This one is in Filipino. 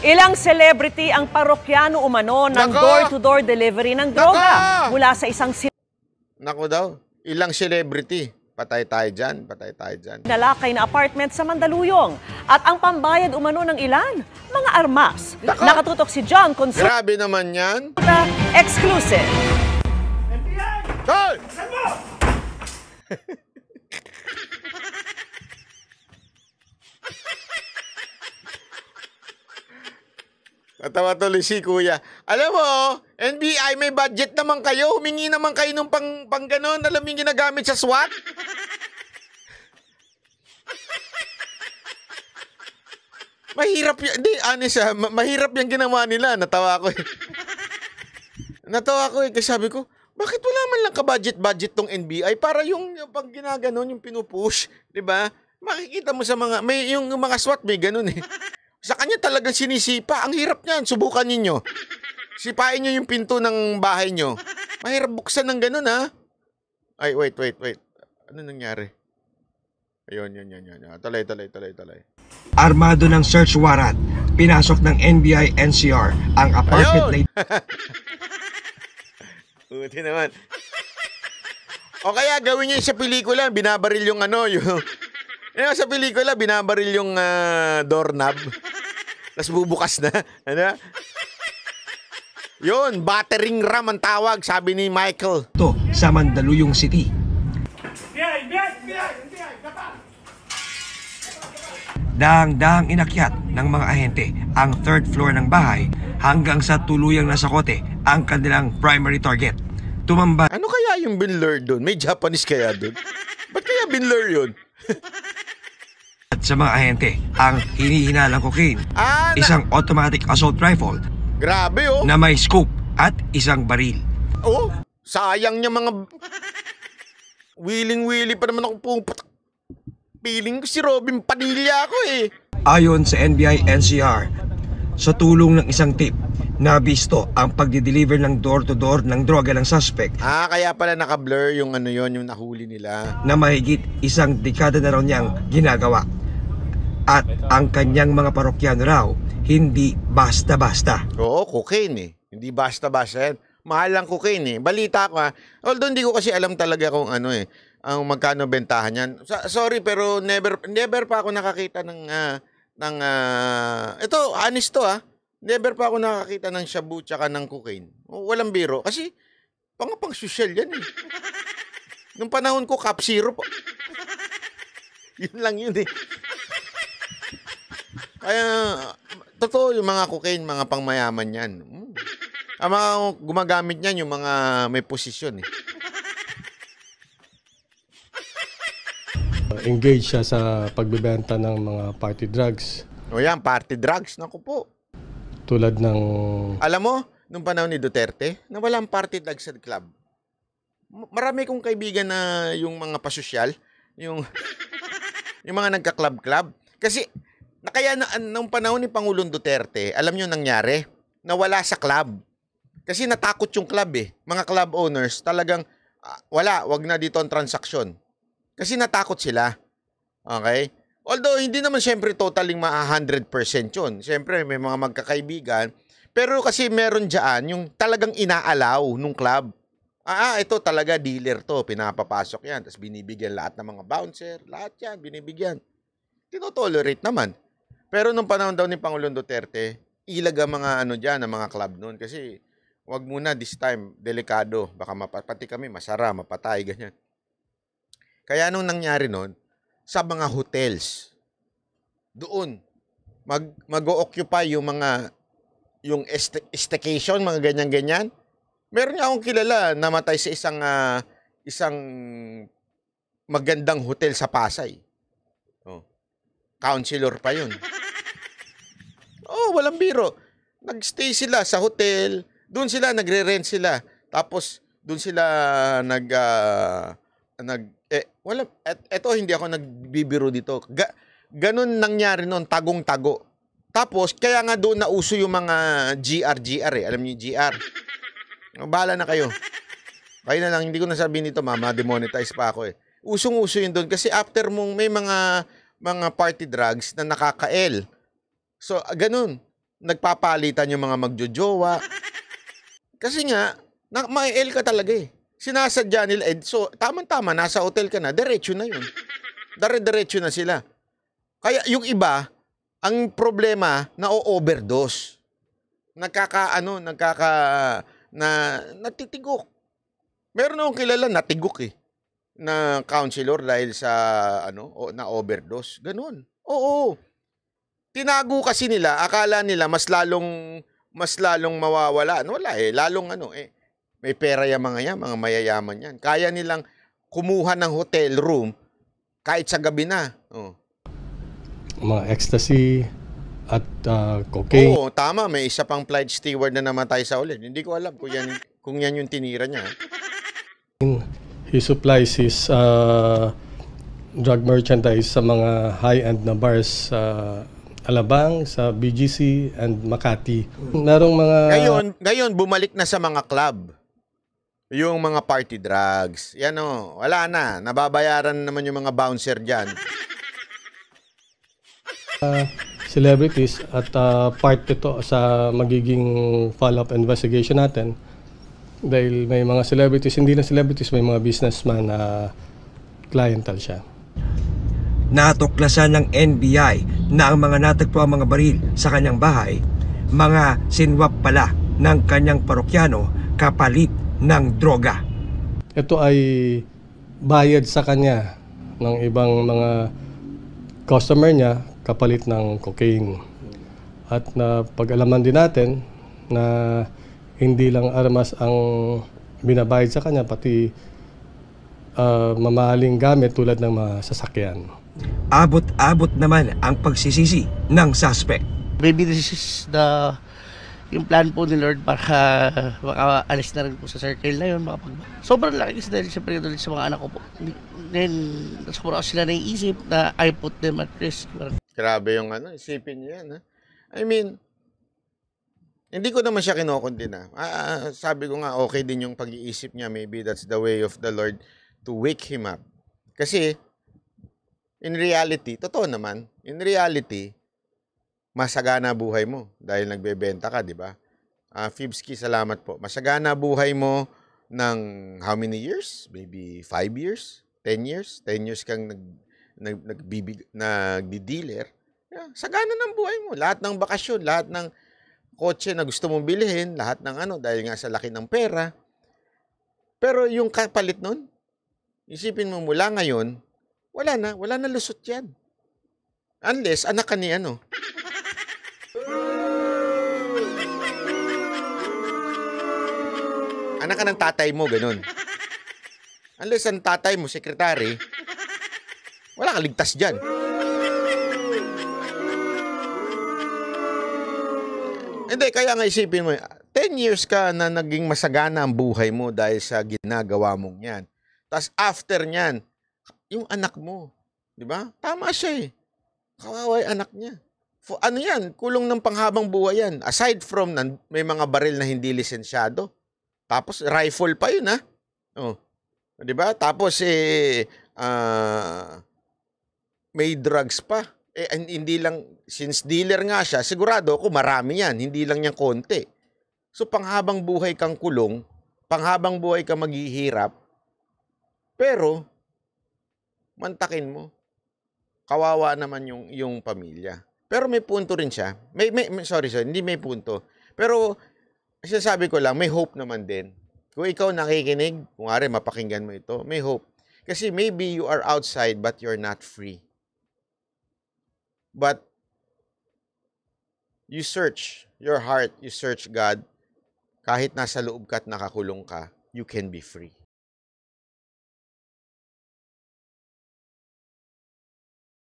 Ilang celebrity ang parokyano umano ng door-to-door delivery ng droga mula sa isang Nako daw, ilang celebrity. Patay tayo dyan, patay tayo dyan. Nalakay na apartment sa Mandaluyong. At ang pambayad umano ng ilan, mga armas. Nakatutok si John Consul. Grabe naman yan. Exclusive. Hoy! Natawa tuloy si Kuya. Alam mo, NBI, may budget naman kayo. Humingi naman kayo nung pang ganon. Alam yung ginagamit sa SWAT. Mahirap yan. Hindi, honest mahirap yung ginawa nila. Natawa ko eh. Natawa ko eh. Kasi sabi ko, bakit wala man lang ka-budget tong NBI para yung pag ginaganon, yung pinupush, di ba? Makikita mo sa mga, yung mga SWAT may ganon eh. Sa kanya talagang sinisipa. Ang hirap niyan. Subukan ninyo. Sipain nyo yung pinto ng bahay nyo. Mahirap buksan ng ganun, ha? Ay, wait. Ano nangyari? Ayun, yan. Talay. Armado ng search warrant, pinasok ng NBI NCR ang apartment na Buti naman. O kaya gawin niyo sa pelikula, binabaril yung sa pelikula, binabaril yung doorknob. Tapos bubukas na. Ano? Yun, battering ram ang tawag, sabi ni Michael. to sa Mandaluyong City. Daang-daang inakyat ng mga ahente ang third floor ng bahay hanggang sa tuluyang nasakote ang kanilang primary target. Tumambad Ano kaya yung binlur doon? May Japanese kaya doon? Ba't kaya binlur yun? sa mga ahente ang hinihinalang cocaine, isang automatic assault rifle Grabe oh. na may scope at isang baril. Oh, sayang niya mga... Willing-willy pa naman ako puputak. Feeling ko si Robin Padilla ako eh. Ayon sa NBI NCR, sa tulong ng isang tip, nabisto ang pagdi-deliver ng door-to-door ng droga ng suspect Kaya pala naka-blur yung yung nahuli nila. na mahigit isang dekada na raw niyang ginagawa. At ang kanyang mga parokyano raw, hindi basta-basta. Oo, cocaine eh. Hindi basta-basta yan. Mahal lang cocaine eh. Balita ko although hindi ko kasi alam talaga kung ang magkano bentahan yan. Sorry pero never pa ako nakakita ito, honest to never pa ako nakakita ng shabu tsaka ng cocaine. Walang biro. Kasi pang social yan eh. Nung panahon ko, Cap Zero po. Yun lang yun eh. Kaya, totoo yung mga cocaine, mga pangmayaman yan. Ang mga gumagamit niyan, yung mga may posisyon eh. Engage siya sa pagbebenta ng mga party drugs. O yan, party drugs. Naku po. Tulad ng... Alam mo, nung panahon ni Duterte, nawala ang party drugs sa club. Marami kong kaibigan na yung mga pasosyal, yung mga nagka-club-club. Kasi, kaya nung panahon ni Pangulong Duterte, alam nyo nangyari? Nawala sa club. Kasi natakot yung club eh. Mga club owners, talagang, wag na dito ang transaksyon. Kasi natakot sila. Okay? Although, hindi naman siyempre totaling 100% yun. Siyempre, may mga magkakaibigan. Pero kasi meron dyan yung talagang inaalaw nung club. Ito talaga dealer to. Pinapapasok yan. Tapos binibigyan lahat ng mga bouncer. Lahat yan, binibigyan. Tinotolerate naman. Pero nung panahon daw ni Pangulong Duterte, ilag ang mga dyan, ang mga club noon. Kasi, wag muna this time, delikado. Baka pati kami, masara, mapatay, ganyan. Kaya anong nangyari noon? Sa mga hotels, doon, mag-o-occupy yung staycation, mga ganyan-ganyan. Meron nga akong kilala, namatay sa isang magandang hotel sa Pasay. Counselor pa yun. Walang biro. Nag-stay sila sa hotel, doon sila, nagre-rent sila. Tapos, doon sila eto hindi ako nagbibiro dito. Ganun nangyari noon, tagong-tago. Tapos, kaya nga doon nauso yung mga GR eh. Alam niyo yung GR? Bahala na kayo. Kayo na lang, hindi ko nasabihin dito, demonetize pa ako eh. Usong-uso yun doon. Kasi after mong may mga party drugs na nakaka-L So, ganun. Nagpapalitan yung mga magjojowa. Kasi nga, may L ka talaga eh. Sinasadya nila. So, tama-tama, nasa hotel ka na, diretso na yun. Diretso na sila. Kaya yung iba, ang problema, na-overdose. Natitigok. Meron akong kilala, natigok eh. Na counselor dahil sa, na-overdose. Ganun. Oo. Tinago kasi nila, akala nila mas lalong mawawala. Wala eh, lalong may pera yung mga yan, mga mayayaman yan. Kaya nilang kumuha ng hotel room kahit sa gabi na. Oh. Mga ecstasy at cocaine. Oo, tama. May isa pang flight steward na namatay sa ulit. Hindi ko alam kung yan yung tinira niya. He supplies his drug merchandise sa mga high-end na bars sa Alabang, sa BGC, and Makati. Merong mga... Ngayon, bumalik na sa mga club. Yung mga party drugs. Yan wala na. Nababayaran naman yung mga bouncer dyan. Celebrities at part ito sa magiging follow-up investigation natin. Dahil may mga celebrities, hindi na celebrities, may mga businessman na clientele siya. Natuklasan ng NBI na ang mga natagpuang mga baril sa kanyang bahay, mga sinwap pala ng kanyang parokyano kapalit ng droga. Ito ay bayad sa kanya ng ibang mga customer niya kapalit ng cocaine. At na pag-alaman din natin na hindi lang armas ang binabayad sa kanya, pati mamahaling gamit tulad ng mga sasakyan. Abot-abot naman ang pagsisisi ng suspect. Maybe this is yung plan po ni Lord para makaalis na rin po sa circle na yun. Sobrang laki kasi dahil siyempre doon sa mga anak ko po. Then, sobrang sila naiisip na I put them at risk. Grabe yung isipin niya yan. I mean, hindi ko naman siya kinokondena. Sabi ko nga, okay din yung pag-iisip niya. Maybe that's the way of the Lord to wake him up. Kasi, in reality, totoo naman, in reality, masagana buhay mo dahil nagbebenta ka, di ba? Fibski, salamat po. Masagana buhay mo ng how many years? Maybe 5 years? 10 years? 10 years kang nagdi-dealer. Yeah, sagana ng buhay mo. Lahat ng bakasyon, lahat ng kotse na gusto mong bilhin, lahat ng dahil nga sa laki ng pera. Pero yung kapalit nun, isipin mo mula ngayon, wala na lusot yan. Unless, anak ka ni anak ka ng tatay mo, ganun. Unless ang tatay mo, sekretary, wala kang ligtas dyan. Hindi, kaya nga isipin mo, 10 years ka na naging masagana ang buhay mo dahil sa ginagawa mong yan. Tapos after nyan, yung anak mo, di ba? Tama siya eh. Kawawa yung anak niya. Yan? Kulong ng panghabang buhay yan. Aside from may mga baril na hindi lisensyado. Tapos rifle pa yun Oh. Di ba? Tapos may drugs pa. Hindi lang, since dealer nga siya, sigurado ako marami yan. Hindi lang niya konti. So panghabang buhay kang kulong, panghabang buhay ka maghihirap, pero mantakin mo. Kawawa naman yung pamilya. Pero may punto rin siya. Sorry, hindi may punto. Pero sinasabi ko lang, may hope naman din. Kung ikaw nakikinig, kung ari mapakinggan mo ito, may hope. Kasi maybe you are outside but you're not free. But you search your heart, you search God, kahit nasa loob ka at nakakulong ka, you can be free.